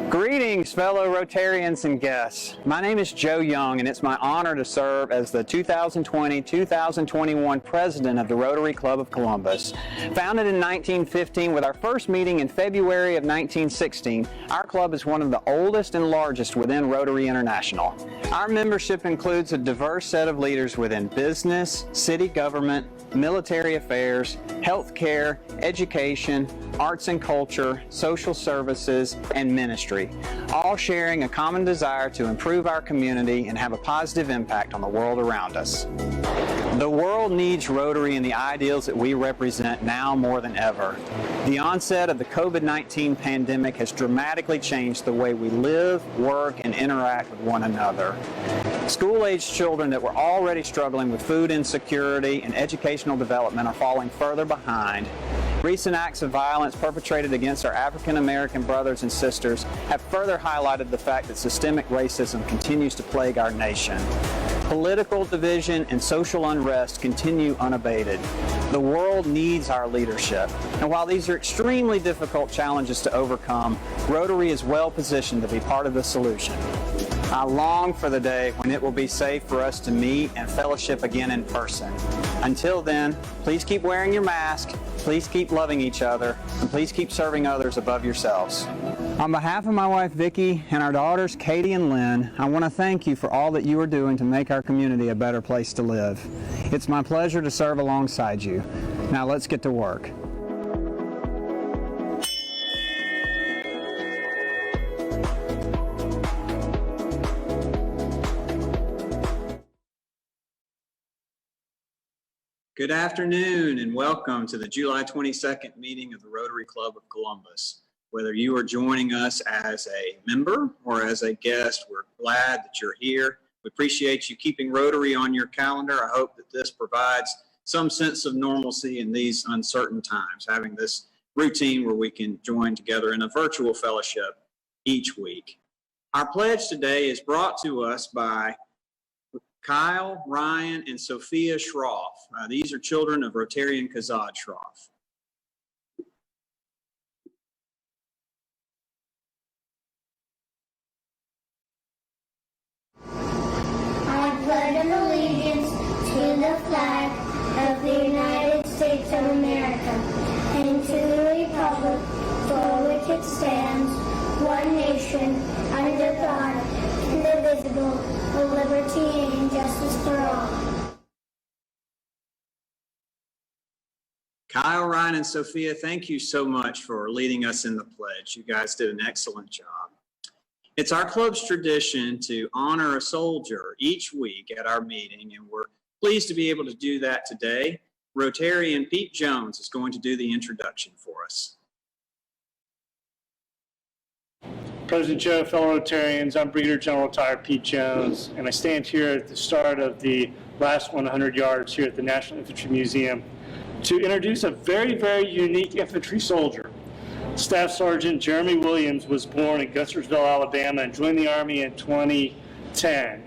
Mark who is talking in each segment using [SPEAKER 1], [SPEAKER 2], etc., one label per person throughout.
[SPEAKER 1] Greetings, fellow Rotarians and guests. My name is Joe Young, and it's my honor to serve as the 2020-2021 President of the Rotary Club of Columbus. Founded in 1915 with our first meeting in February of 1916, our club is one of the oldest and largest within Rotary International. Our membership includes a diverse set of leaders within business, city government, military affairs, healthcare, education, arts and culture, social services, and ministry, all sharing a common desire to improve our community and have a positive impact on the world around us. The world needs Rotary and the ideals that we represent now more than ever. The onset of the COVID-19 pandemic has dramatically changed the way we live, work, and interact with one another. School-aged children that were already struggling with food insecurity and educational development are falling further behind. Recent acts of violence perpetrated against our African American brothers and sisters have further highlighted the fact that systemic racism continues to plague our nation. Political division and social unrest continue unabated. The world needs our leadership. And while these are extremely difficult challenges to overcome, Rotary is well positioned to be part of the solution. I long for the day when it will be safe for us to meet and fellowship again in person. Until then, please keep wearing your mask, please keep loving each other, and please keep serving others above yourselves. On behalf of my wife Vicki and our daughters Katie and Lynn, I want to thank you for all that you are doing to make our community a better place to live. It's my pleasure to serve alongside you. Now let's get to work. Good afternoon and welcome to the July 22nd meeting of the Rotary Club of Columbus. Whether you are joining us as a member or as a guest, we're glad that you're here. We appreciate you keeping Rotary on your calendar. I hope that this provides some sense of normalcy in these uncertain times, having this routine where we can join together in a virtual fellowship each week. Our pledge today is brought to us by Kyle, Ryan, and Sophia Shroff. These are children of Rotarian Kaizad Shroff.
[SPEAKER 2] I pledge allegiance to the flag of the United States of America and to the republic for which it stands, one nation, under God, indivisible, with liberty and justice for all.
[SPEAKER 1] Kyle, Ryan, and Sophia, thank you so much for leading us in the pledge. You guys did an excellent job. It's our club's tradition to honor a soldier each week at our meeting, and we're pleased to be able to do that today. Rotarian Pete Jones is going to do the introduction for us.
[SPEAKER 3] President Joe, fellow Rotarians, I'm Brigadier General retired Pete Jones, and I stand here at the start of the last 100 yards here at the National Infantry Museum to introduce a very, very unique infantry soldier. Staff Sergeant Jeremy Williams was born in Guntersville, Alabama, and joined the Army in 2010.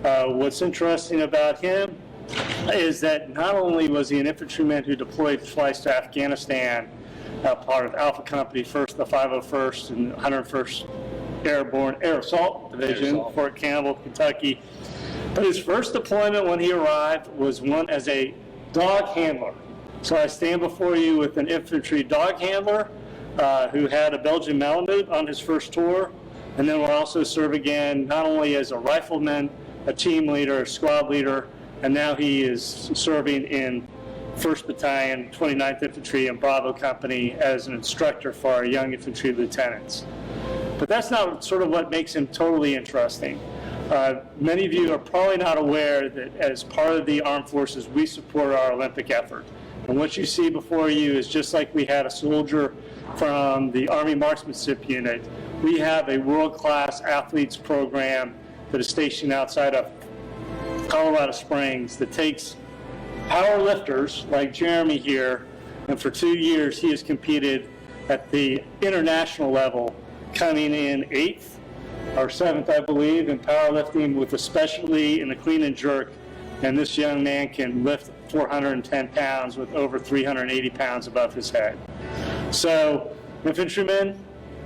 [SPEAKER 3] What's interesting about him is that not only was he an infantryman who deployed twice to Afghanistan, part of Alpha Company, first the 501st and 101st Airborne Air Assault Division, Fort Campbell, Kentucky. But his first deployment when he arrived was one as a dog handler. So I stand before you with an infantry dog handler who had a Belgian Malamute on his first tour, and then will also serve again not only as a rifleman, a team leader, a squad leader, and now he is serving in 1st Battalion, 29th Infantry and Bravo Company as an instructor for our young infantry lieutenants. But that's not sort of what makes him totally interesting. Many of you are probably not aware that as part of the Armed Forces, we support our Olympic effort. And what you see before you is just like we had a soldier from the Army Marksmanship Unit, we have a world-class athletes program that is stationed outside of Colorado Springs that takes power lifters like Jeremy here, and for 2 years he has competed at the international level, coming in 8th or 7th, I believe, in powerlifting with a specialty in the clean and jerk. And this young man can lift 410 pounds with over 380 pounds above his head. So, infantryman,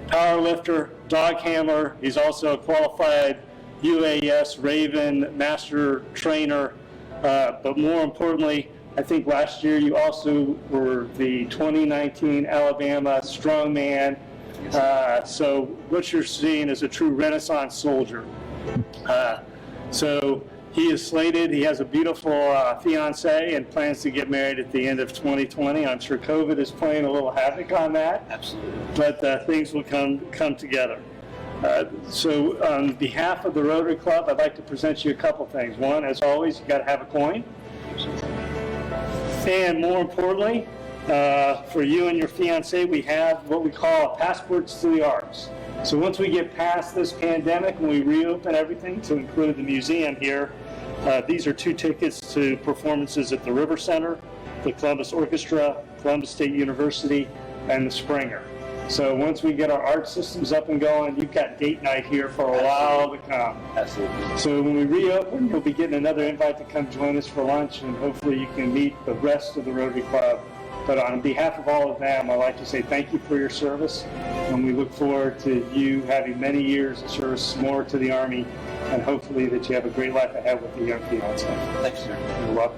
[SPEAKER 3] power lifter, dog handler. He's also a qualified UAS Raven master trainer. But more importantly, I think last year you also were the 2019 Alabama Strongman. So what you're seeing is a true Renaissance soldier. So he is slated. He has a beautiful fiance and plans to get married at the end of 2020. I'm sure COVID is playing a little havoc on that.
[SPEAKER 4] Absolutely.
[SPEAKER 3] But things will come together. So on behalf of the Rotary Club, I'd like to present you a couple things. One, as always, you got to have a coin. And more importantly, for you and your fiance, we have what we call passports to the arts. So once we get past this pandemic and we reopen everything to include the museum here, these are 2 tickets to performances at the River Center, the Columbus Orchestra, Columbus State University, and the Springer. So once we get our art systems up and going, you've got date night here for a while to come.
[SPEAKER 4] Absolutely.
[SPEAKER 3] So when we reopen, you'll be getting another invite to come join us for lunch, and hopefully you can meet the rest of the Rotary Club. But on behalf of all of them, I'd like to say thank you for your service, and we look forward to you having many years of service more to the Army, and hopefully that you have a great life ahead with your young fiance.
[SPEAKER 4] Thanks, sir.
[SPEAKER 3] You're welcome.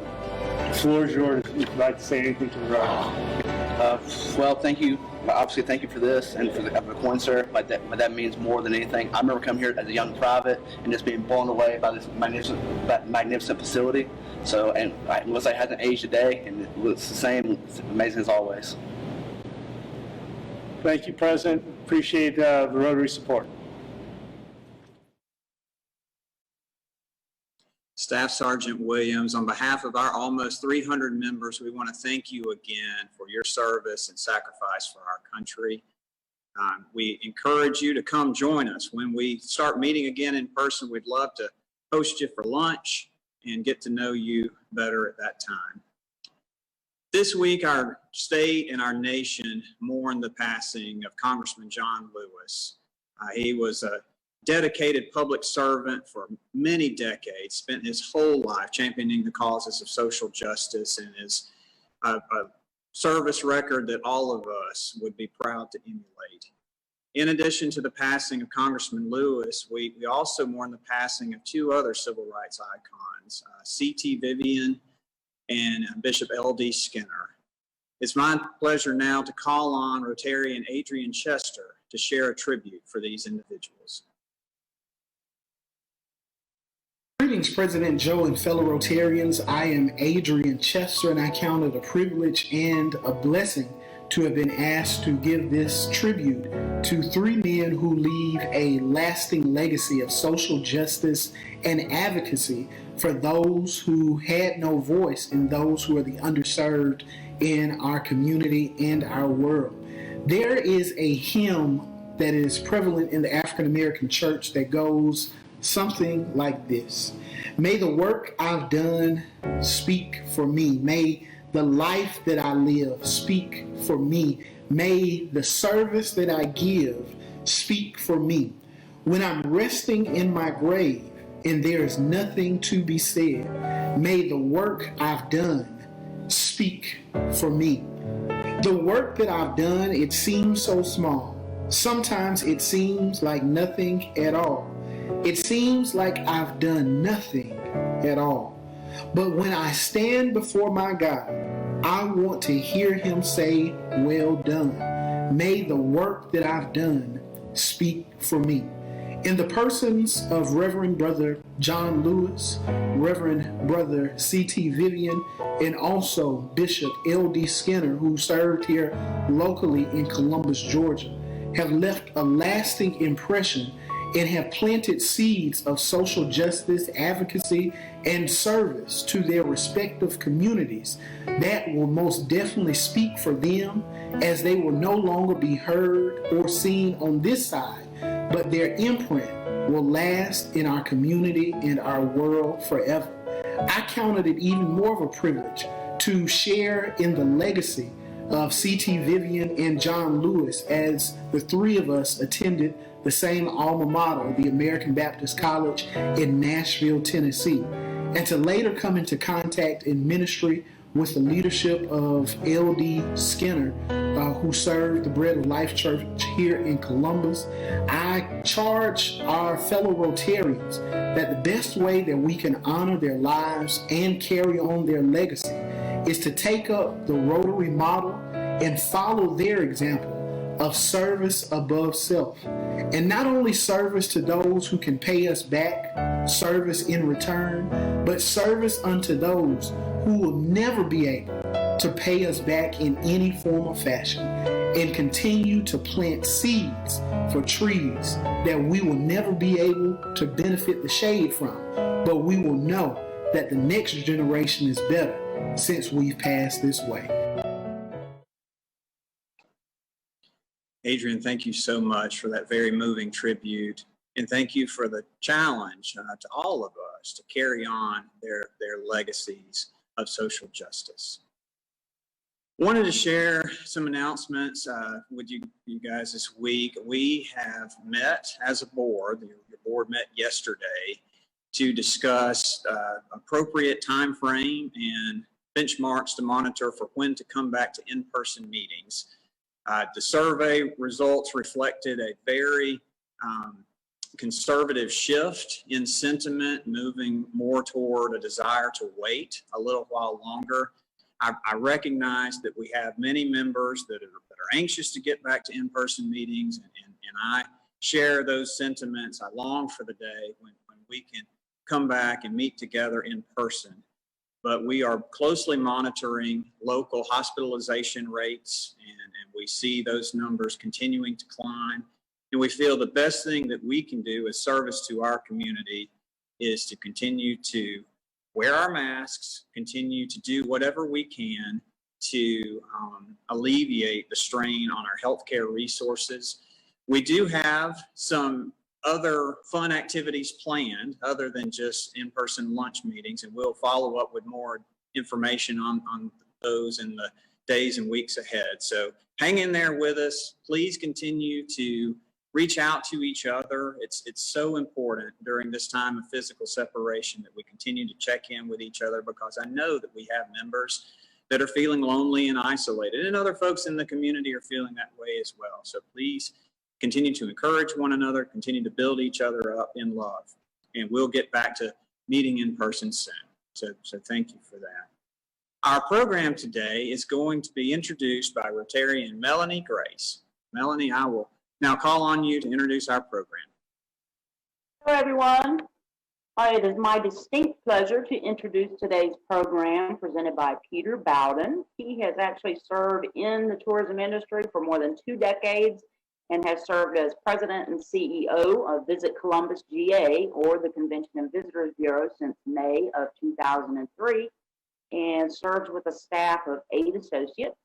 [SPEAKER 3] The floor is yours if you'd like to say anything to the Rotary.
[SPEAKER 4] Well, thank you. Obviously, thank you for this and for the coin, sir. That means more than anything. I remember coming here as a young private and just being blown away by this magnificent facility. So, and unless I hasn't aged a day, and it looks the same, it's amazing as always.
[SPEAKER 3] Thank you, President. Appreciate the Rotary support.
[SPEAKER 1] Staff Sergeant Williams, on behalf of our almost 300 members, we want to thank you again for your service and sacrifice for our country. We encourage you to come join us. When we start meeting again in person, we'd love to host you for lunch and get to know you better at that time. This week, our state and our nation mourn the passing of Congressman John Lewis. He was a dedicated public servant for many decades, spent his whole life championing the causes of social justice, and is a service record that all of us would be proud to emulate. In addition to the passing of Congressman Lewis, we also mourn the passing of 2 other civil rights icons, C.T. Vivian and Bishop L.D. Skinner. It's my pleasure now to call on Rotarian Adrian Chester to share a tribute for these individuals.
[SPEAKER 5] Greetings, President Joe and fellow Rotarians. I am Adrian Chester, and I count it a privilege and a blessing to have been asked to give this tribute to 3 men who leave a lasting legacy of social justice and advocacy for those who had no voice and those who are the underserved in our community and our world. There is a hymn that is prevalent in the African American church that goes something like this. May the work I've done speak for me. May the life that I live speak for me. May the service that I give speak for me. When I'm resting in my grave and there is nothing to be said, may the work I've done speak for me. The work that I've done, it seems so small. Sometimes it seems like nothing at all. It seems like I've done nothing at all. But when I stand before my God, I want to hear him say, well done. May the work that I've done speak for me. In the persons of Reverend Brother John Lewis, Reverend Brother C.T. Vivian, and also Bishop L.D. Skinner, who served here locally in Columbus, Georgia, have left a lasting impression and have planted seeds of social justice, advocacy, and service to their respective communities that will most definitely speak for them, as they will no longer be heard or seen on this side, but their imprint will last in our community and our world forever. I counted it even more of a privilege to share in the legacy of C.T. Vivian and John Lewis, as the 3 of us attended the same alma mater, the American Baptist College in Nashville, Tennessee. and to later come into contact in ministry with the leadership of L.D. Skinner, who served the Bread of Life Church here in Columbus. I charge our fellow Rotarians that the best way that we can honor their lives and carry on their legacy is to take up the Rotary model and follow their example of service above self. And not only service to those who can pay us back, service in return, but service unto those who will never be able to pay us back in any form or fashion, and continue to plant seeds for trees that we will never be able to benefit the shade from, but we will know that the next generation is better since we've passed this way.
[SPEAKER 1] Adrian, thank you so much for that very moving tribute, and thank you for the challenge to all of us to carry on their legacies of social justice. Wanted to share some announcements with you guys this week. We have met as a board, the board met yesterday to discuss appropriate time frame and benchmarks to monitor for when to come back to in-person meetings. The survey results reflected a very conservative shift in sentiment, moving more toward a desire to wait a little while longer. I recognize that we have many members that are anxious to get back to in-person meetings, and I share those sentiments. I long for the day when we can come back and meet together in person. But we are closely monitoring local hospitalization rates, and we see those numbers continuing to climb. And we feel the best thing that we can do as service to our community is to continue to wear our masks, continue to do whatever we can to alleviate the strain on our healthcare resources. We do have some other fun activities planned other than just in-person lunch meetings, and we'll follow up with more information on those in the days and weeks ahead. So hang in there with us. Please continue to reach out to each other. It's so important during this time of physical separation that we continue to check in with each other, because I know that we have members that are feeling lonely and isolated, and other folks in the community are feeling that way as well. So please continue to encourage one another, continue to build each other up in love, and we'll get back to meeting in person soon. So thank you for that. Our program today is going to be introduced by Rotarian Melanie Grace. Melanie, I will now call on you to introduce our program.
[SPEAKER 6] Hello, everyone. It is my distinct pleasure to introduce today's program presented by Peter Bowden. He has actually served in the tourism industry for more than 2 decades and has served as president and CEO of Visit Columbus GA, or the Convention and Visitors Bureau, since May of 2003, and serves with a staff of 8 associates.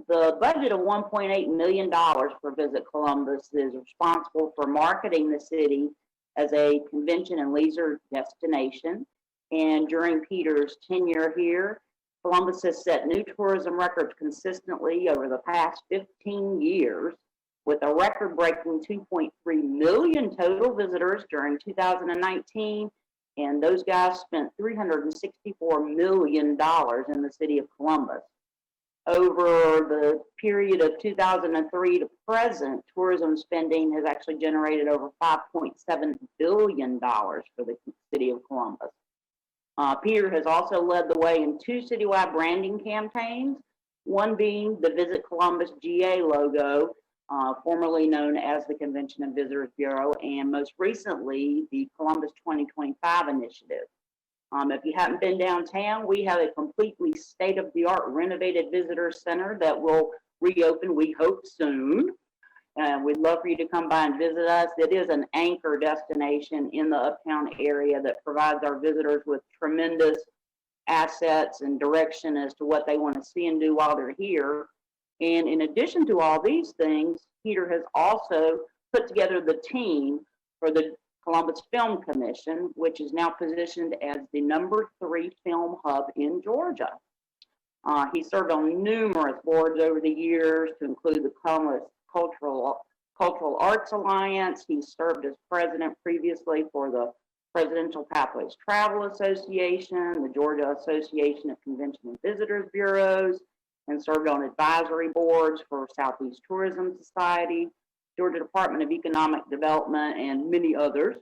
[SPEAKER 6] The budget of $1.8 million for Visit Columbus is responsible for marketing the city as a convention and leisure destination. And during Peter's tenure here, Columbus has set new tourism records consistently over the past 15 years, with a record-breaking 2.3 million total visitors during 2019, and those guys spent $364 million in the city of Columbus. Over the period of 2003 to present, tourism spending has actually generated over $5.7 billion for the city of Columbus. Peter has also led the way in 2 citywide branding campaigns, one being the Visit Columbus GA logo, formerly known as the Convention and Visitors Bureau, and most recently, the Columbus 2025 initiative. If you haven't been downtown, we have a completely state-of-the-art renovated visitor center that will reopen, we hope, soon. We'd love for you to come by and visit us. It is an anchor destination in the Uptown area that provides our visitors with tremendous assets and direction as to what they want to see and do while they're here. And in addition to all these things, Peter has also put together the team for the Columbus Film Commission, which is now positioned as the #3 film hub in Georgia. He served on numerous boards over the years, to include the Columbus Cultural Arts Alliance. He served as president previously for the Presidential Pathways Travel Association, the Georgia Association of Convention and Visitors Bureaus, and served on advisory boards for Southeast Tourism Society, Georgia Department of Economic Development, and many others.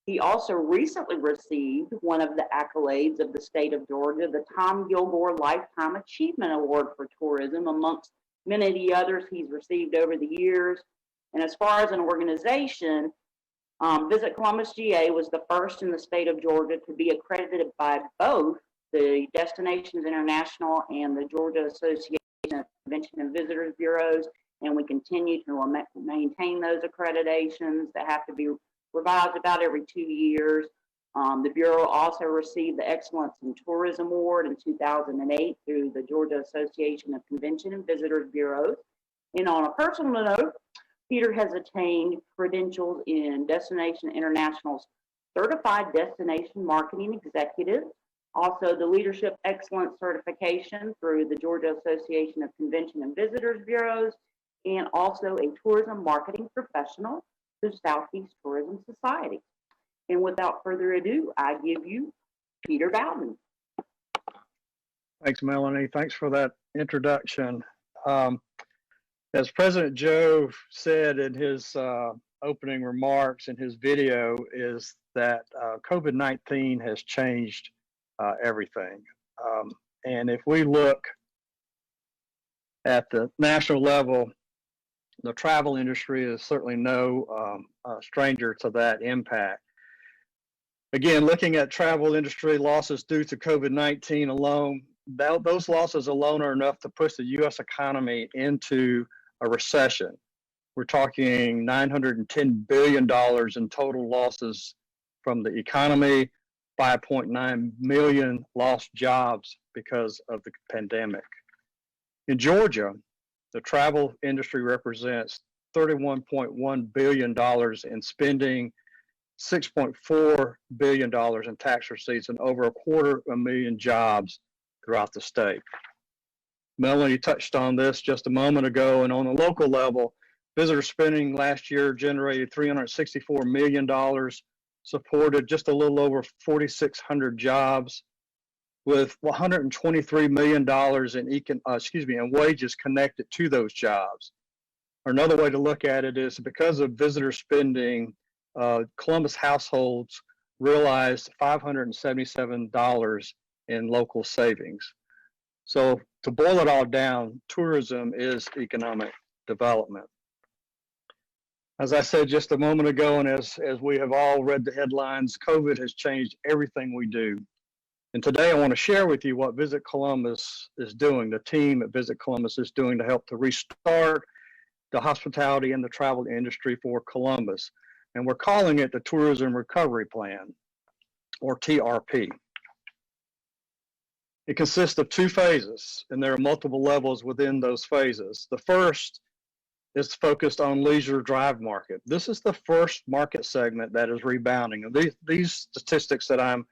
[SPEAKER 6] He also recently received one of the accolades of the state of Georgia, the Tom Gilmore Lifetime Achievement Award for Tourism, amongst many of the others he's received over the years. And as far as an organization, Visit Columbus GA was the first in the state of Georgia to be accredited by both the Destinations International and the Georgia Association of Convention and Visitors Bureaus, and we continue to maintain those accreditations that have to be revised about every 2 years. The Bureau also received the Excellence in Tourism Award in 2008 through the Georgia Association of Convention and Visitors Bureaus. And on a personal note, Peter has attained credentials in Destination International's Certified Destination Marketing Executive, also the Leadership Excellence Certification through the Georgia Association of Convention and Visitors Bureaus, and also a Tourism Marketing Professional through Southeast Tourism Society. And without further ado, I give you Peter Bowden.
[SPEAKER 7] Thanks, Melanie. Thanks for that introduction. As President Joe said in his opening remarks in his video, is that COVID-19 has changed everything. And if we look at the national level, the travel industry is certainly no stranger to that impact. Again, looking at travel industry losses due to COVID-19 alone, those losses alone are enough to push the U.S. economy into a recession. We're talking $910 billion in total losses from the economy, 5.9 million lost jobs because of the pandemic. In Georgia, the travel industry represents $31.1 billion in spending, $6.4 billion in tax receipts, and over 250,000 jobs throughout the state. Melanie touched on this just a moment ago, and on a local level, visitor spending last year generated $364 million, supported just a little over 4,600 jobs, with $123 million in wages connected to those jobs. Another way to look at it is because of visitor spending, Columbus households realized $577 in local savings. So to boil it all down, tourism is economic development. As I said just a moment ago, and as we have all read the headlines, COVID has changed everything we do. And today I want to share with you what Visit Columbus is doing, the team at Visit Columbus is doing to help to restart the hospitality and the travel industry for Columbus. And we're calling it the Tourism Recovery Plan, or TRP. It consists of 2 phases, and there are multiple levels within those phases. The first is focused on leisure drive market. This is the first market segment that is rebounding. These statistics that I'm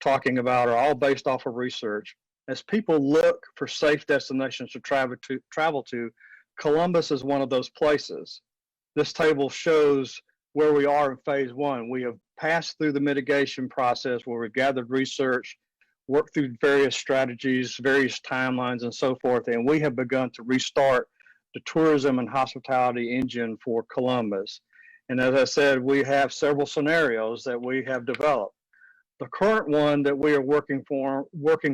[SPEAKER 7] talking about are all based off of research. As people look for safe destinations to travel to, Columbus is one of those places. This table shows where we are in phase 1. We have passed through the mitigation process where we've gathered research, worked through various strategies, various timelines, and so forth, and we have begun to restart the tourism and hospitality engine for Columbus. And as I said, we have several scenarios that we have developed. The current one that we are working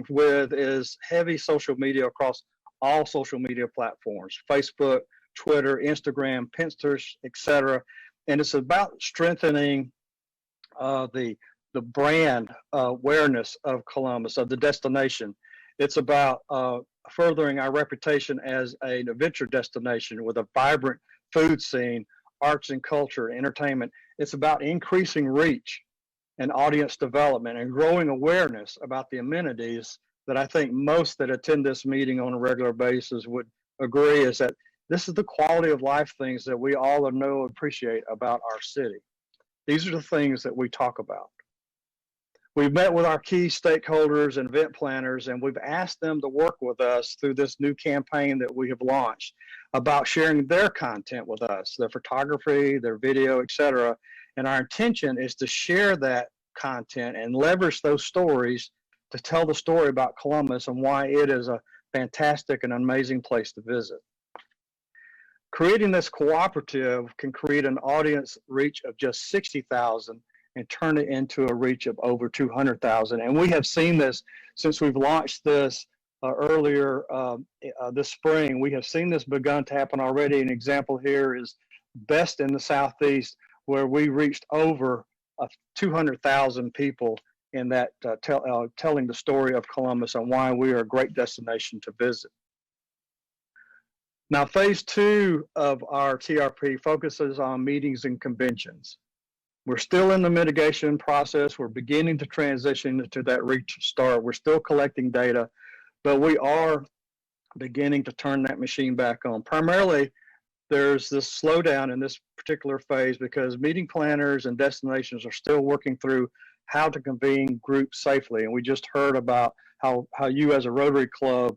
[SPEAKER 7] with is heavy social media across all social media platforms: Facebook, Twitter, Instagram, Pinterest, etc. And it's about strengthening the brand awareness of Columbus, of the destination. It's about furthering our reputation as an adventure destination with a vibrant food scene, arts and culture, entertainment. It's about increasing reach and audience development and growing awareness about the amenities that I think most that attend this meeting on a regular basis would agree is that this is the quality of life things that we all know and appreciate about our city. These are the things that we talk about. We've met with our key stakeholders and event planners, and we've asked them to work with us through this new campaign that we have launched about sharing their content with us, their photography, their video, etc. And our intention is to share that content and leverage those stories to tell the story about Columbus and why it is a fantastic and amazing place to visit. Creating this cooperative can create an audience reach of just 60,000 and turn it into a reach of over 200,000. And we have seen this since we've launched this earlier this spring. We have seen this begun to happen already. An example here is Best in the Southeast, where we reached over 200,000 people in that telling the story of Columbus and why we are a great destination to visit. Now, phase 2 of our TRP focuses on meetings and conventions. We're still in the mitigation process. We're beginning to transition to that reach start. We're still collecting data, but we are beginning to turn that machine back on. Primarily, there's this slowdown in this particular phase because meeting planners and destinations are still working through how to convene groups safely. And we just heard about how you as a Rotary Club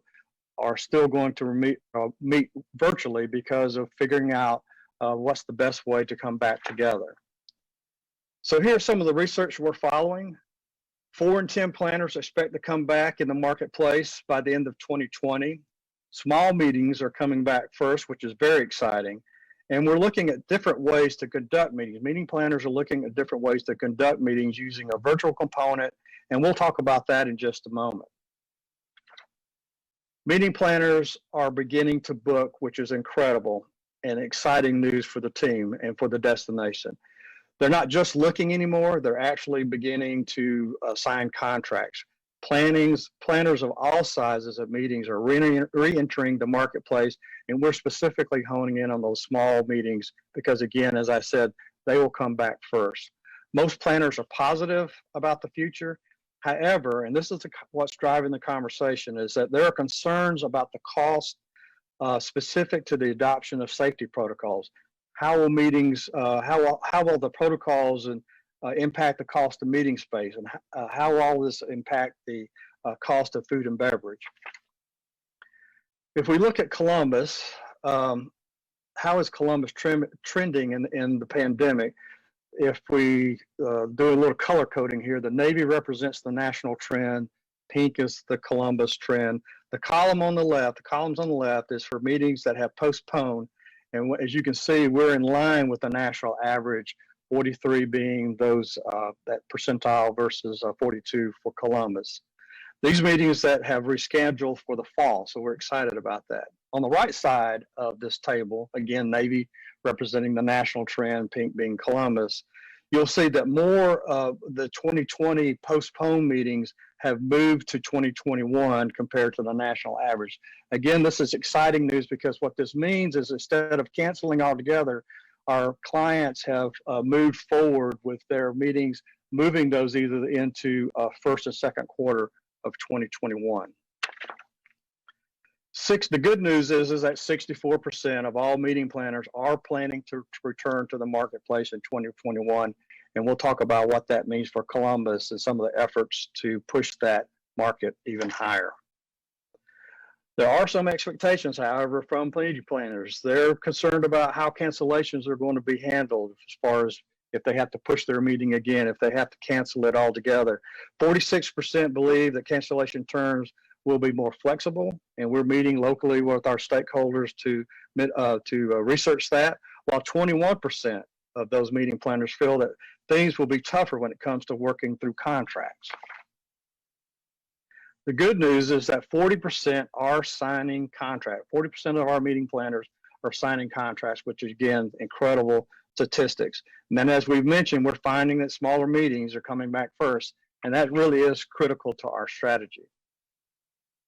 [SPEAKER 7] are still going to meet virtually because of figuring out what's the best way to come back together. So here's some of the research we're following. 4 in 10 planners expect to come back in the marketplace by the end of 2020. Small meetings are coming back first, which is very exciting. And we're looking at different ways to conduct meetings. Meeting planners are looking at different ways to conduct meetings using a virtual component, and we'll talk about that in just a moment. Meeting planners are beginning to book, which is incredible and exciting news for the team and for the destination. They're not just looking anymore, they're actually beginning to sign contracts. Planners of all sizes of meetings are re-entering the marketplace, and we're specifically honing in on those small meetings because, again, as I said, they will come back first. Most planners are positive about the future. However, and this is what's driving the conversation, is that there are concerns about the cost specific to the adoption of safety protocols. How will meetings, how will the protocols and impact the cost of meeting space, and how will all this impact the cost of food and beverage? If we look at Columbus, how is Columbus trending in the pandemic? If we do a little color coding here, the navy represents the national trend, pink is the Columbus trend. The columns on the left is for meetings that have postponed, and as you can see, we're in line with the national average, 43 being those that percentile versus 42 for Columbus. These meetings that have rescheduled for the fall, so we're excited about that. On the right side of this table, again, Navy representing the national trend, pink being Columbus, you'll see that more of the 2020 postponed meetings have moved to 2021 compared to the national average. Again, this is exciting news because what this means is instead of canceling altogether, our clients have moved forward with their meetings, moving those either into first and second quarter of 2021. The good news is that 64% of all meeting planners are planning to return to the marketplace in 2021, and we'll talk about what that means for Columbus and some of the efforts to push that market even higher. There are some expectations, however, from meeting planners. They're concerned about how cancellations are going to be handled as far as if they have to push their meeting again, if they have to cancel it altogether. 46% believe that cancellation terms will be more flexible, and we're meeting locally with our stakeholders to research that, while 21% of those meeting planners feel that things will be tougher when it comes to working through contracts. The good news is that 40% are signing contracts. 40% of our meeting planners are signing contracts, which is, again, incredible statistics. And then, as we've mentioned, we're finding that smaller meetings are coming back first, and that really is critical to our strategy.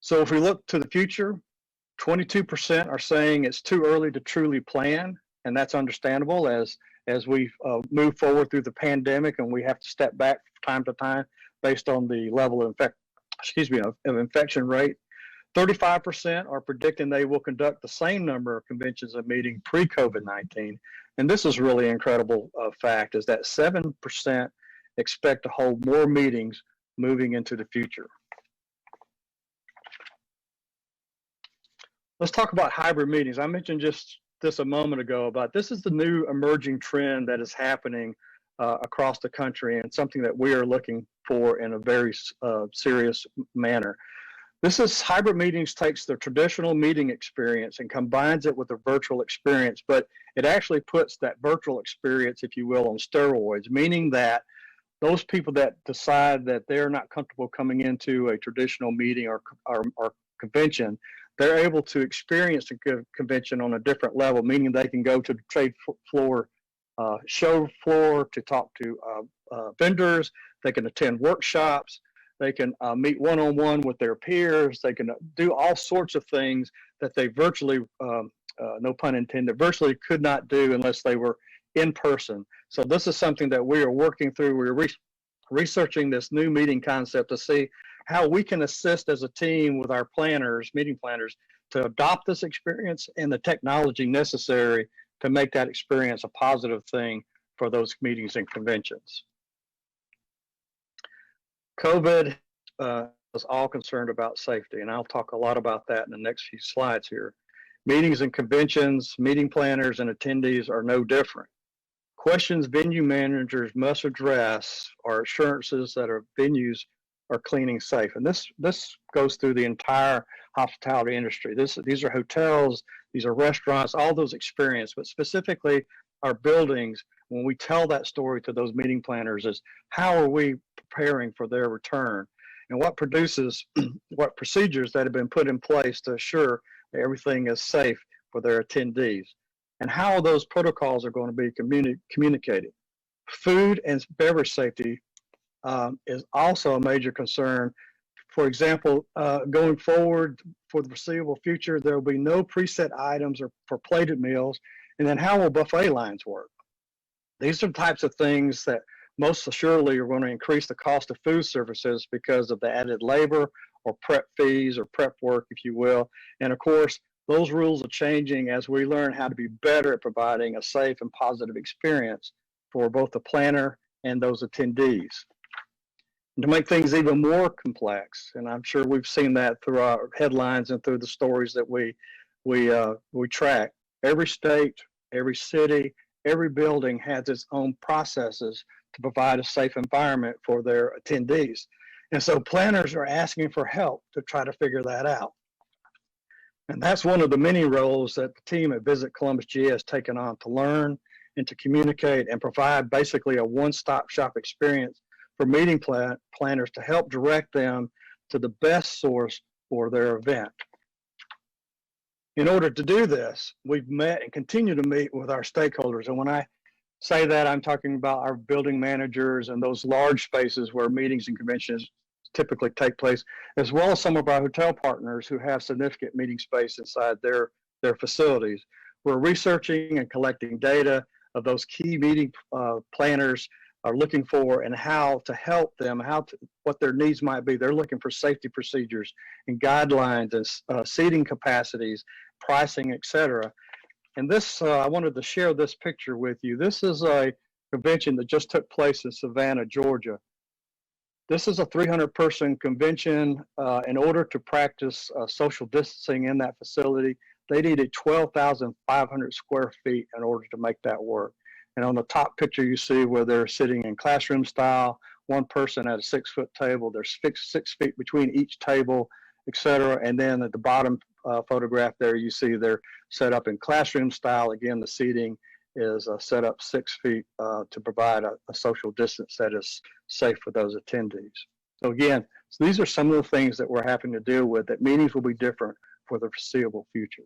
[SPEAKER 7] So if we look to the future, 22% are saying it's too early to truly plan, and that's understandable as we move forward through the pandemic and we have to step back from time to time based on the level of infection rate. 35% are predicting they will conduct the same number of conventions and meetings pre-COVID-19. And this is really incredible fact, is that 7% expect to hold more meetings moving into the future. Let's talk about hybrid meetings. I mentioned just this a moment ago about this is the new emerging trend that is happening across the country, and something that we are looking for in a very serious manner. Hybrid meetings takes the traditional meeting experience and combines it with a virtual experience, but it actually puts that virtual experience, if you will, on steroids, meaning that those people that decide that they're not comfortable coming into a traditional meeting or convention, they're able to experience the convention on a different level, meaning they can go to the trade floor, show floor to talk to vendors, they can attend workshops, they can meet one-on-one with their peers, they can do all sorts of things that they virtually, no pun intended, virtually could not do unless they were in person. So this is something that we are working through. We're researching this new meeting concept to see how we can assist as a team with our planners, meeting planners, to adopt this experience and the technology necessary to make that experience a positive thing for those meetings and conventions. COVID was all concerned about safety, and I'll talk a lot about that in the next few slides here. Meetings and conventions, meeting planners and attendees are no different. Questions venue managers must address are assurances that our venues are clean and safe. And this goes through the entire hospitality industry. These are hotels, these are restaurants, all those experiences, but specifically our buildings. When we tell that story to those meeting planners is how are we preparing for their return, and what procedures that have been put in place to assure that everything is safe for their attendees, and how those protocols are going to be communicated. Food and beverage safety is also a major concern. For example, going forward for the foreseeable future, there will be no preset items or for plated meals. And then how will buffet lines work? These are the types of things that most assuredly are going to increase the cost of food services because of the added labor or prep fees or prep work, if you will. And of course, those rules are changing as we learn how to be better at providing a safe and positive experience for both the planner and those attendees. And to make things even more complex, and I'm sure we've seen that through our headlines and through the stories that we track, every state, every city, every building has its own processes to provide a safe environment for their attendees. And so planners are asking for help to try to figure that out. And that's one of the many roles that the team at Visit Columbus GA has taken on to learn and to communicate and provide basically a one-stop shop experience for meeting planners to help direct them to the best source for their event. In order to do this, we've met and continue to meet with our stakeholders. And when I say that, I'm talking about our building managers and those large spaces where meetings and conventions typically take place, as well as some of our hotel partners who have significant meeting space inside their facilities. We're researching and collecting data of those key meeting planners are looking for and how to help them, what their needs might be. They're looking for safety procedures and guidelines and seating capacities, pricing, etc. And this, I wanted to share this picture with you. This is a convention that just took place in Savannah, Georgia. This is a 300-person convention. In order to practice social distancing in that facility, they needed 12,500 square feet in order to make that work. And on the top picture, you see where they're sitting in classroom style, one person at a 6-foot table. There's 6 feet between each table, etc. And then at the bottom photograph there, you see they're set up in classroom style. Again, the seating is set up 6 feet to provide a social distance that is safe for those attendees. So again, these are some of the things that we're having to deal with, that meetings will be different for the foreseeable future.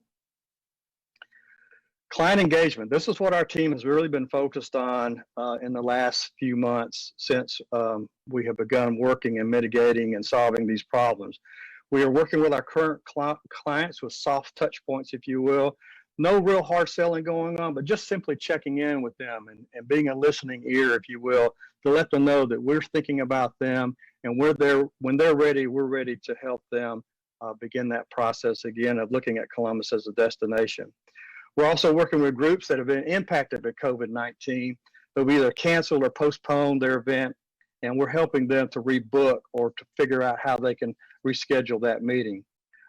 [SPEAKER 7] Client engagement. This is what our team has really been focused on in the last few months since we have begun working and mitigating and solving these problems. We are working with our current clients with soft touch points, if you will. No real hard selling going on, but just simply checking in with them and being a listening ear, if you will, to let them know that we're thinking about them and we're there when they're ready. We're ready to help them begin that process again of looking at Columbus as a destination. We're also working with groups that have been impacted by COVID-19, who've either canceled or postponed their event, and we're helping them to rebook or to figure out how they can reschedule that meeting.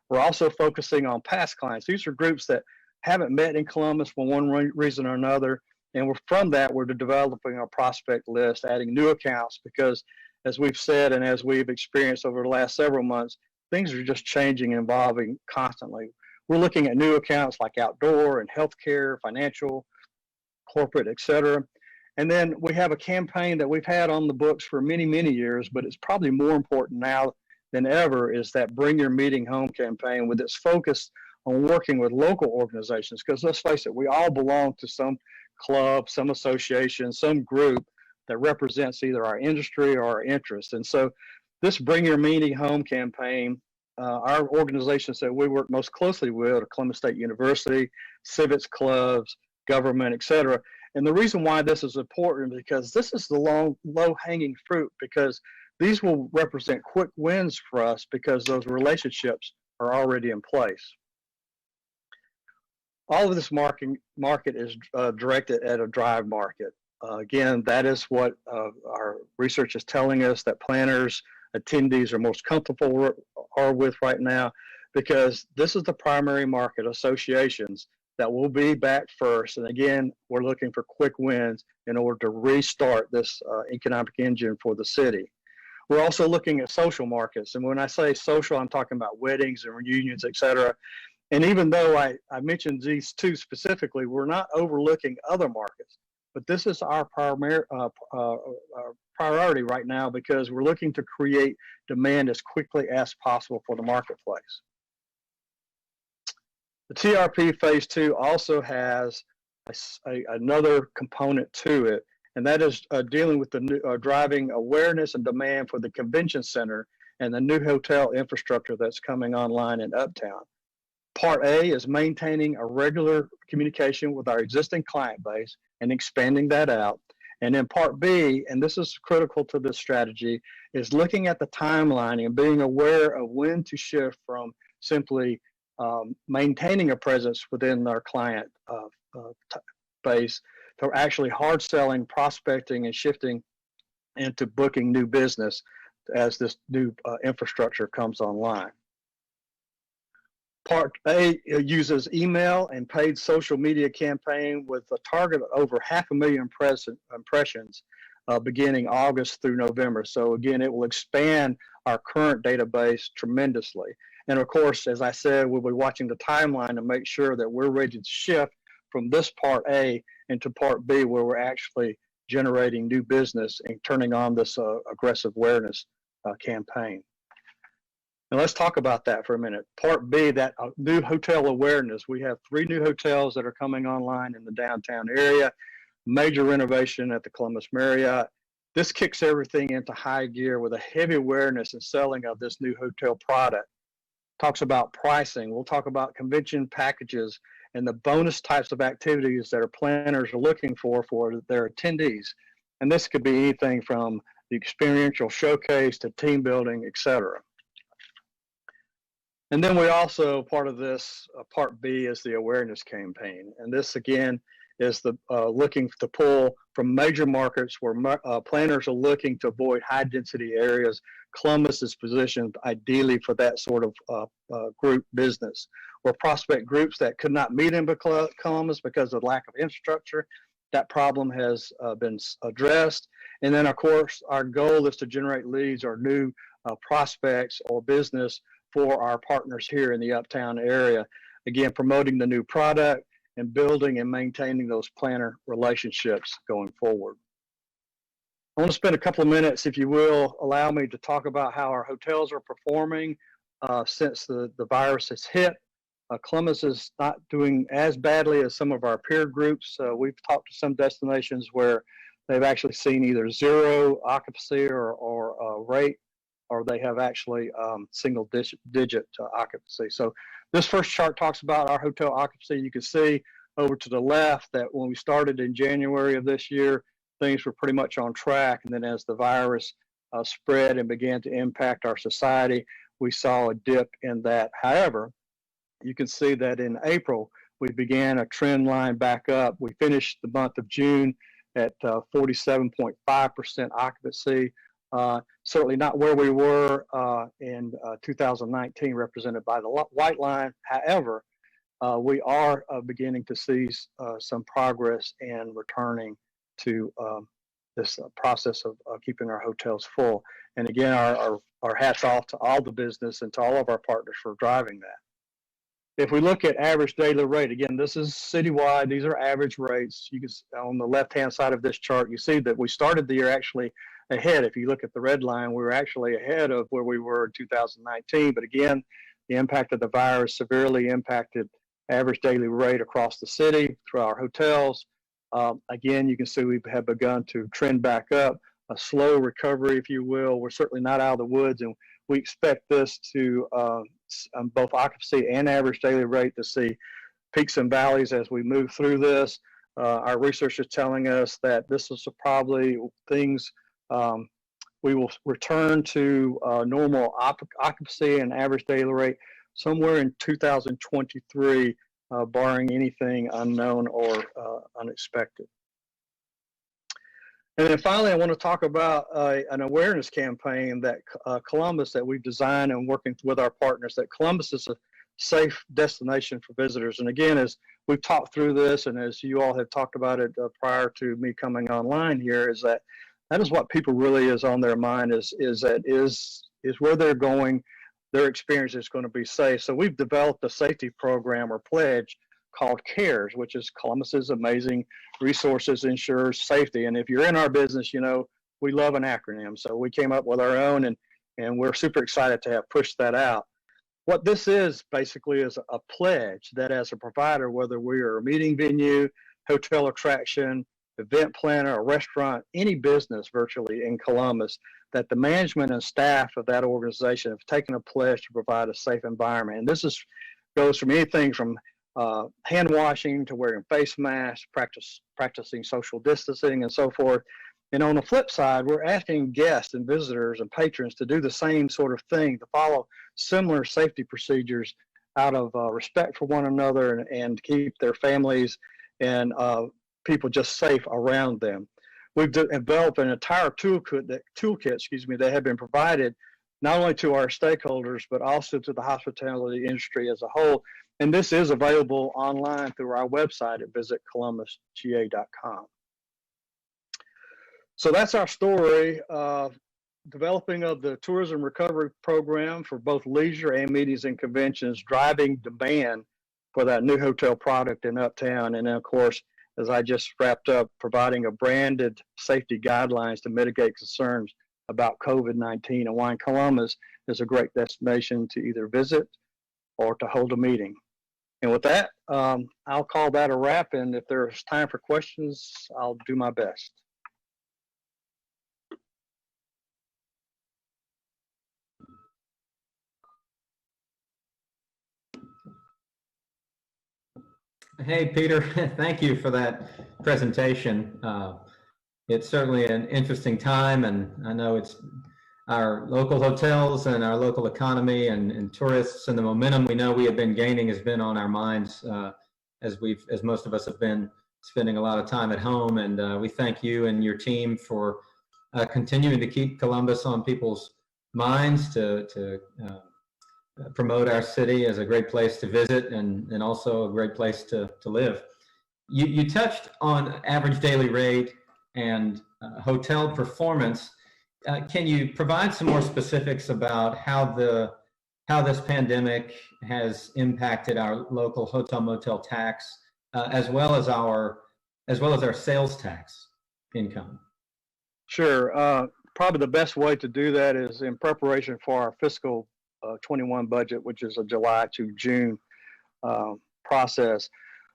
[SPEAKER 7] We're also focusing on past clients. These are groups that haven't met in Columbus for one reason or another, And from that, we're developing our prospect list, adding new accounts, because as we've said and as we've experienced over the last several months, things are just changing and evolving constantly. We're looking at new accounts like outdoor and healthcare, financial, corporate, etc. And then we have a campaign that we've had on the books for many, many years, but it's probably more important now than ever, is that Bring Your Meeting Home campaign, with its focus on working with local organizations. Because let's face it, we all belong to some club, some association, some group that represents either our industry or our interests. And so this Bring Your Meeting Home campaign, our organizations that we work most closely with are Columbus State University, civics clubs, government, etc. And the reason why this is important, because this is the low-hanging fruit, because these will represent quick wins for us because those relationships are already in place. All of this market is directed at a drive market. Again, that is what our research is telling us, that planners, attendees are most comfortable with right now, because this is the primary market, associations, that will be back first. And again, we're looking for quick wins in order to restart this economic engine for the city. We're also looking at social markets. And when I say social, I'm talking about weddings and reunions, et cetera. And even though I mentioned these two specifically, we're not overlooking other markets. But this is our primary priority right now, because we're looking to create demand as quickly as possible for the marketplace. The TRP Phase 2 also has another component to it, and that is dealing with the new, driving awareness and demand for the convention center and the new hotel infrastructure that's coming online in Uptown. Part A is maintaining a regular communication with our existing client base and expanding that out. And then Part B, and this is critical to this strategy, is looking at the timeline and being aware of when to shift from simply maintaining a presence within our client base to actually hard selling, prospecting, and shifting into booking new business as this new infrastructure comes online. Part A uses email and paid social media campaign with a target of over 500,000 impressions beginning August through November. So again, it will expand our current database tremendously. And of course, as I said, we'll be watching the timeline to make sure that we're ready to shift from this Part A into Part B, where we're actually generating new business and turning on this aggressive awareness campaign. And let's talk about that for a minute. Part B, that new hotel awareness. We have 3 new hotels that are coming online in the downtown area, major renovation at the Columbus Marriott. This kicks everything into high gear with a heavy awareness and selling of this new hotel product. Talks about pricing. We'll talk about convention packages and the bonus types of activities that our planners are looking for their attendees. And this could be anything from the experiential showcase to team building, etc. And then we also, part of this, Part B, is the awareness campaign. And this, again, is the looking to pull from major markets where planners are looking to avoid high-density areas. Columbus is positioned ideally for that sort of group business, or prospect groups that could not meet in Columbus because of lack of infrastructure. That problem has been addressed. And then, of course, our goal is to generate leads or new prospects or business for our partners here in the Uptown area. Again, promoting the new product and building and maintaining those planner relationships going forward. I want to spend a couple of minutes, if you will, allow me to talk about how our hotels are performing since the virus has hit. Columbus is not doing as badly as some of our peer groups. We've talked to some destinations where they've actually seen either 0 occupancy or rate, or they have actually single digit occupancy. So this first chart talks about our hotel occupancy. You can see over to the left that when we started in January of this year, things were pretty much on track. And then as the virus spread and began to impact our society, we saw a dip in that. However, you can see that in April, we began a trend line back up. We finished the month of June at 47.5% occupancy. Certainly not where we were in 2019, represented by the white line. However, we are beginning to see some progress in returning to this process of keeping our hotels full. And again, our hats off to all the business and to all of our partners for driving that. If we look at average daily rate, again, this is citywide. These are average rates. You can, on the left-hand side of this chart, you see that we started the year actually ahead. If you look at the red line, we were actually ahead of where we were in 2019. But again, the impact of the virus severely impacted average daily rate across the city through our hotels. Again, you can see we have begun to trend back up, a slow recovery, if you will. We're certainly not out of the woods, and we expect this to both occupancy and average daily rate to see peaks and valleys as we move through this. Our research is telling us that this is probably things we will return to normal occupancy and average daily rate somewhere in 2023, barring anything unknown or unexpected. And then finally, I want to talk about an awareness campaign that Columbus that we've designed and working with our partners, that Columbus is a safe destination for visitors. And again, as we've talked through this and as you all have talked about it prior to me coming online here, is that is what people really is on their mind is where they're going, their experience is going to be safe. So we've developed a safety program or pledge called CARES, which is Columbus's Amazing Resources Ensures Safety. And if you're in our business, you know, we love an acronym. So we came up with our own, and we're super excited to have pushed that out. What this is basically is a pledge that as a provider, whether we are a meeting venue, hotel attraction, event planner, a restaurant, any business virtually in Columbus, that the management and staff of that organization have taken a pledge to provide a safe environment. And this goes from anything from hand washing to wearing face masks, practicing social distancing and so forth. And on the flip side, we're asking guests and visitors and patrons to do the same sort of thing, to follow similar safety procedures out of respect for one another and keep their families and people just safe around them. We've developed an entire toolkit that have been provided not only to our stakeholders, but also to the hospitality industry as a whole. And this is available online through our website at visitcolumbusga.com. So that's our story, developing of the tourism recovery program for both leisure and meetings and conventions, driving demand for that new hotel product in Uptown. And then, of course, as I just wrapped up, providing a branded safety guidelines to mitigate concerns about COVID-19 and why Columbus is a great destination to either visit or to hold a meeting. And with that, I'll call that a wrap. And if there's time for questions, I'll do my best.
[SPEAKER 8] Hey, Peter, thank you for that presentation. It's certainly an interesting time, and I know it's our local hotels and our local economy and tourists and the momentum we know we have been gaining has been on our minds as most of us have been spending a lot of time at home. And we thank you and your team for continuing to keep Columbus on people's minds, to promote our city as a great place to visit and also a great place to live. You touched on average daily rate and hotel performance. Can you provide some more specifics about how this pandemic has impacted our local hotel motel tax as well as our sales tax income? Sure.
[SPEAKER 7] Probably the best way to do that is in preparation for our fiscal 21 budget, which is a July to June process.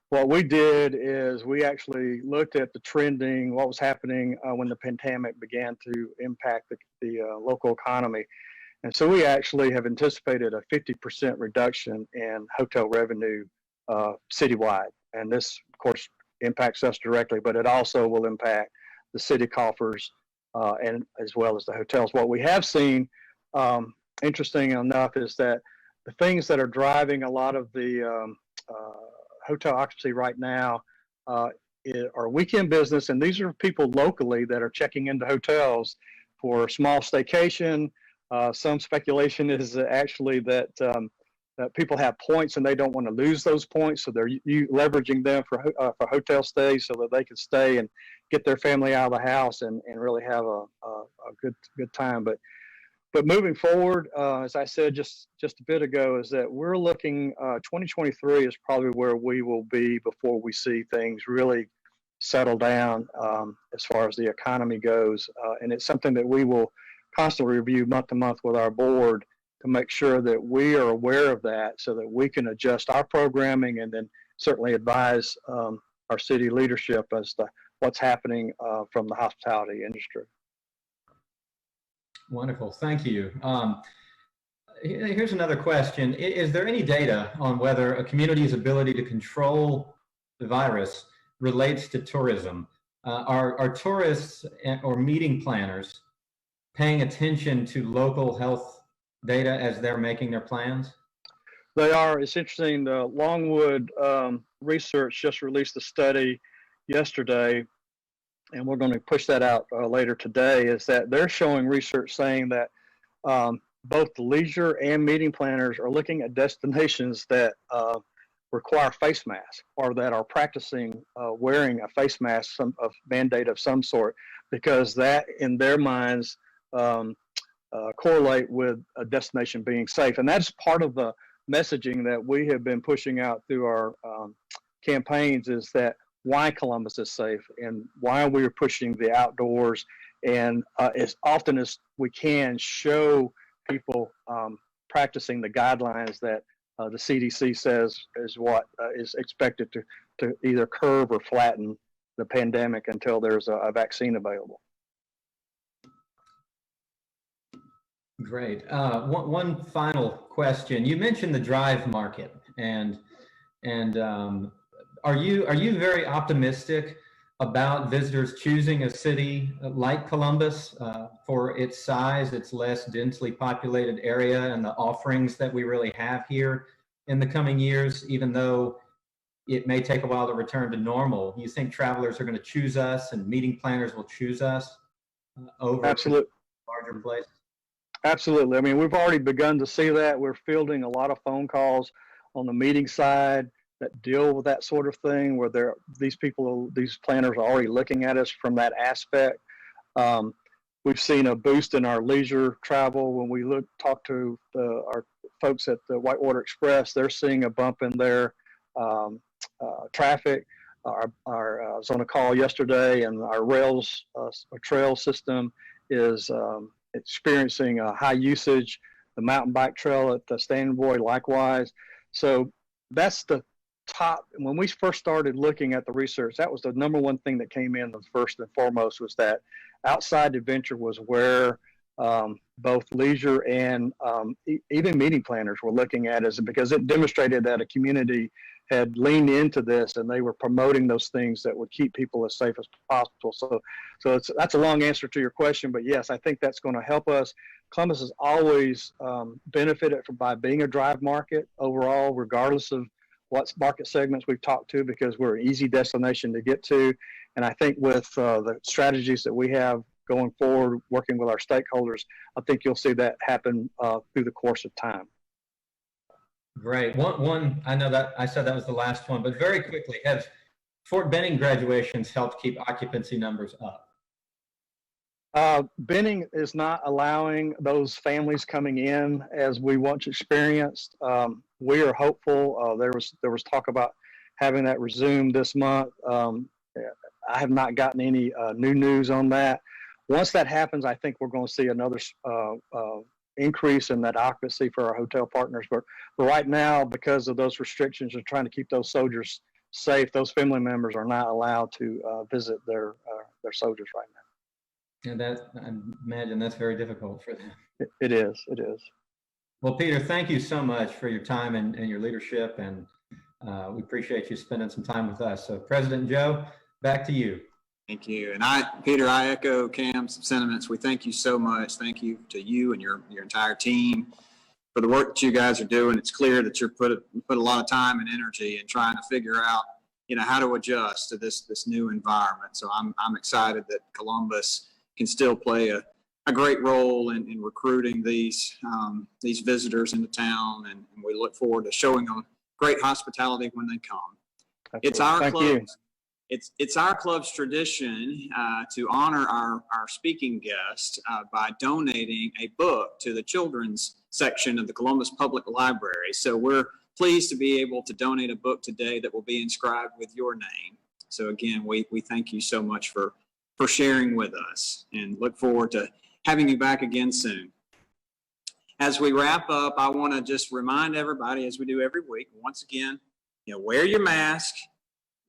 [SPEAKER 7] What we did is we actually looked at the trending, what was happening when the pandemic began to impact the local economy. And so we actually have anticipated a 50% reduction in hotel revenue citywide. And this, of course, impacts us directly, but it also will impact the city coffers and as well as the hotels. What we have seen, interesting enough, is that the things that are driving a lot of the hotel occupancy right now are weekend business, and these are people locally that are checking into hotels for small staycation. Some speculation is actually that that people have points and they don't want to lose those points, so they're leveraging them for hotel stays so that they can stay and get their family out of the house and really have a good time. But moving forward, as I said just a bit ago, is that we're looking, 2023 is probably where we will be before we see things really settle down as far as the economy goes. And it's something that we will constantly review month to month with our board to make sure that we are aware of that so that we can adjust our programming and then certainly advise our city leadership as to what's happening from the hospitality industry.
[SPEAKER 8] Wonderful, thank you. Here's another question. Is there any data on whether a community's ability to control the virus relates to tourism? Are tourists or meeting planners paying attention to local health data as they're making their plans?
[SPEAKER 7] They are. It's interesting. The Longwood Research just released a study yesterday, and we're going to push that out later today, is that they're showing research saying that both the leisure and meeting planners are looking at destinations that require face masks or that are practicing wearing a face mask, a mandate of some sort, because that in their minds correlate with a destination being safe. And that's part of the messaging that we have been pushing out through our campaigns, is that why Columbus is safe and why we're pushing the outdoors, and as often as we can show people practicing the guidelines that the CDC says is what is expected to either curb or flatten the pandemic until there's a vaccine available.
[SPEAKER 8] Great. One final question. You mentioned the drive market, and are you very optimistic about visitors choosing a city like Columbus for its size, its less densely populated area, and the offerings that we really have here in the coming years, even though it may take a while to return to normal? You think travelers are going to choose us and meeting planners will choose us over
[SPEAKER 7] Absolutely.
[SPEAKER 8] larger places?
[SPEAKER 7] Absolutely. I mean, we've already begun to see that. We're fielding a lot of phone calls on the meeting side that deal with that sort of thing, where these planners are already looking at us from that aspect. We've seen a boost in our leisure travel. When we talk to our folks at the Whitewater Express, they're seeing a bump in their traffic. I was on a call yesterday, and our trail system is experiencing a high usage. The mountain bike trail at the Standing Boy likewise. So that's the top. When we first started looking at the research, that was the number one thing that came in. The first and foremost was that outside adventure was where both leisure and even meeting planners were looking at us, because it demonstrated that a community had leaned into this and they were promoting those things that would keep people as safe as possible. So that's a long answer to your question, but yes, I think that's going to help us. Columbus has always benefited by being a drive market overall, regardless of what market segments we've talked to, because we're an easy destination to get to. And I think with the strategies that we have going forward, working with our stakeholders, I think you'll see that happen through the course of time.
[SPEAKER 8] Great. One, I know that I said that was the last one, but very quickly, have Fort Benning graduations helped keep occupancy numbers up?
[SPEAKER 7] Benning is not allowing those families coming in as we once experienced. We are hopeful. There was talk about having that resume this month. I have not gotten any new news on that. Once that happens, I think we're going to see another increase in that occupancy for our hotel partners. But right now, because of those restrictions and trying to keep those soldiers safe, those family members are not allowed to visit their soldiers right now.
[SPEAKER 8] And that, I imagine that's very difficult for them.
[SPEAKER 7] It is. It is.
[SPEAKER 8] Well, Peter, thank you so much for your time and your leadership, and we appreciate you spending some time with us. So, President Joe, back to you.
[SPEAKER 1] Thank you. And Peter, I echo Cam's sentiments. We thank you so much. Thank you to you and your entire team for the work that you guys are doing. It's clear that you're put a lot of time and energy in trying to figure out, how to adjust to this new environment. So I'm excited that Columbus can still play a great role in recruiting these visitors into town, and we look forward to showing them great hospitality when they come. It's our club's it's our club's tradition to honor our speaking guest by donating a book to the children's section of the Columbus Public Library. So we're pleased to be able to donate a book today that will be inscribed with your name. So again, we thank you so much for sharing with us, and look forward to having you back again soon. As we wrap up, I want to just remind everybody, as we do every week, once again, wear your mask,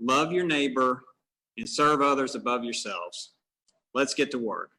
[SPEAKER 1] love your neighbor, and serve others above yourselves. Let's get to work.